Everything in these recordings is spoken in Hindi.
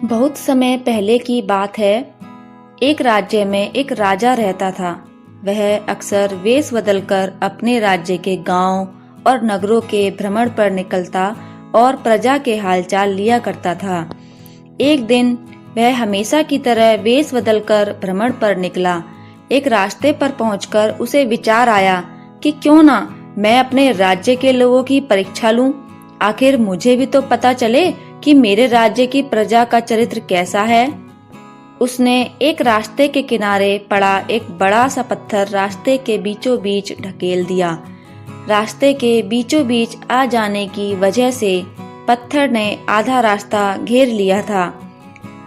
बहुत समय पहले की बात है। एक राज्य में एक राजा रहता था। वह अक्सर वेश बदलकर अपने राज्य के गांव और नगरों के भ्रमण पर निकलता और प्रजा के हालचाल लिया करता था। एक दिन वह हमेशा की तरह वेश बदलकर भ्रमण पर निकला। एक रास्ते पर पहुंचकर उसे विचार आया कि क्यों ना मैं अपने राज्य के लोगों की परीक्षा लूं। आखिर मुझे भी तो पता चले कि मेरे राज्य की प्रजा का चरित्र कैसा है। उसने एक रास्ते के किनारे पड़ा एक बड़ा सा पत्थर रास्ते के बीचों बीच ढकेल दिया। रास्ते के बीचों बीच आ जाने की वजह से पत्थर ने आधा रास्ता घेर लिया था।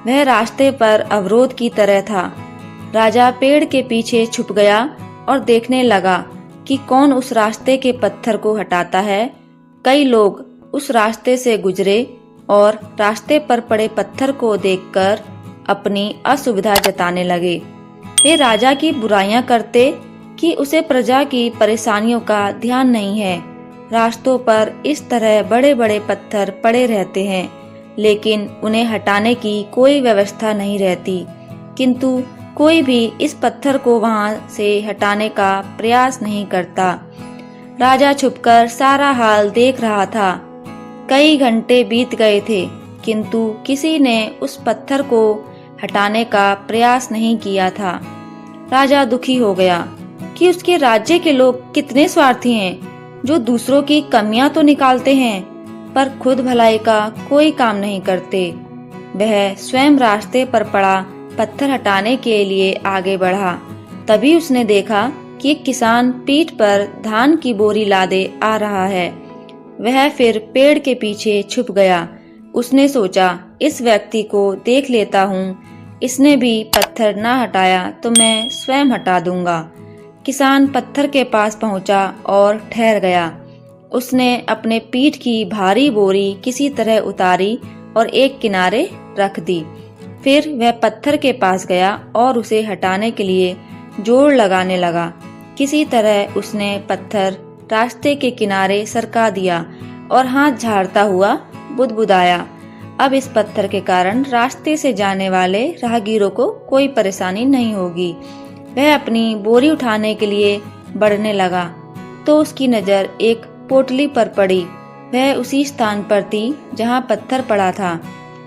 वह रास्ते पर अवरोध की तरह था। राजा पेड़ के पीछे छुप गया और देखने लगा कि कौन उस रास्ते के पत्थर को हटाता है। कई लोग उस रास्ते से गुजरे और रास्ते पर पड़े पत्थर को देखकर अपनी असुविधा जताने लगे। वे राजा की बुराइयां करते कि उसे प्रजा की परेशानियों का ध्यान नहीं है। रास्तों पर इस तरह बड़े बड़े पत्थर पड़े रहते हैं, लेकिन उन्हें हटाने की कोई व्यवस्था नहीं रहती। किंतु कोई भी इस पत्थर को वहां से हटाने का प्रयास नहीं करता। राजा छुपकर सारा हाल देख रहा था। कई घंटे बीत गए थे, किंतु किसी ने उस पत्थर को हटाने का प्रयास नहीं किया था। राजा दुखी हो गया कि उसके राज्य के लोग कितने स्वार्थी हैं, जो दूसरों की कमियां तो निकालते हैं पर खुद भलाई का कोई काम नहीं करते। वह स्वयं रास्ते पर पड़ा पत्थर हटाने के लिए आगे बढ़ा। तभी उसने देखा कि एक किसान पीठ पर धान की बोरी लादे आ रहा है। वह फिर पेड़ के पीछे छुप गया। उसने सोचा, इस व्यक्ति को देख लेता हूँ। इसने भी पत्थर ना हटाया तो मैं स्वयं हटा दूंगा। किसान पत्थर के पास पहुंचा और ठहर गया। उसने अपने पीठ की भारी बोरी किसी तरह उतारी और एक किनारे रख दी। फिर वह पत्थर के पास गया और उसे हटाने के लिए जोर लगाने लगा। किसी तरह उसने पत्थर रास्ते के किनारे सरका दिया और हाथ झाड़ता हुआ बुदबुदाया। अब इस पत्थर के कारण रास्ते से जाने वाले राहगीरों को कोई परेशानी नहीं होगी। वह अपनी बोरी उठाने के लिए बढ़ने लगा तो उसकी नजर एक पोटली पर पड़ी। वह उसी स्थान पर थी जहां पत्थर पड़ा था।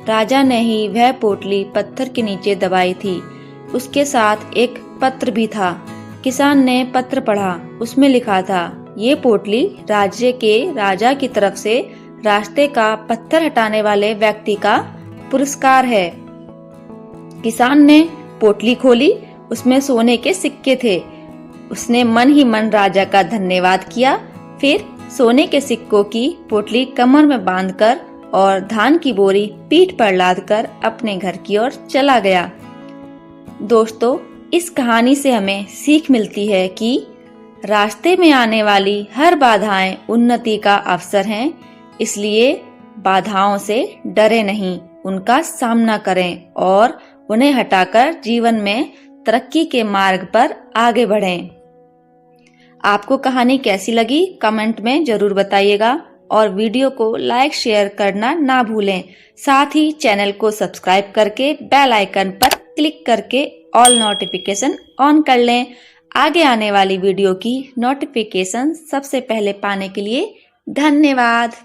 राजा ने ही वह पोटली पत्थर के नीचे दबाई थी। उसके साथ एक पत्र भी था। किसान ने पत्र पढ़ा। उसमें लिखा था, ये पोटली राज्य के राजा की तरफ से रास्ते का पत्थर हटाने वाले व्यक्ति का पुरस्कार है। किसान ने पोटली खोली। उसमें सोने के सिक्के थे। उसने मन ही मन राजा का धन्यवाद किया। फिर सोने के सिक्कों की पोटली कमर में बांधकर और धान की बोरी पीठ पर लादकर अपने घर की ओर चला गया। दोस्तों, इस कहानी से हमें सीख मिलती है कि रास्ते में आने वाली हर बाधाएं उन्नति का अवसर हैं। इसलिए बाधाओं से डरे नहीं, उनका सामना करें और उन्हें हटाकर जीवन में तरक्की के मार्ग पर आगे बढ़ें। आपको कहानी कैसी लगी कमेंट में जरूर बताइएगा और वीडियो को लाइक शेयर करना ना भूलें। साथ ही चैनल को सब्सक्राइब करके बेल आइकन पर क्लिक करके ऑल नोटिफिकेशन ऑन कर लें। आगे आने वाली वीडियो की नोटिफिकेशन सबसे पहले पाने के लिए धन्यवाद।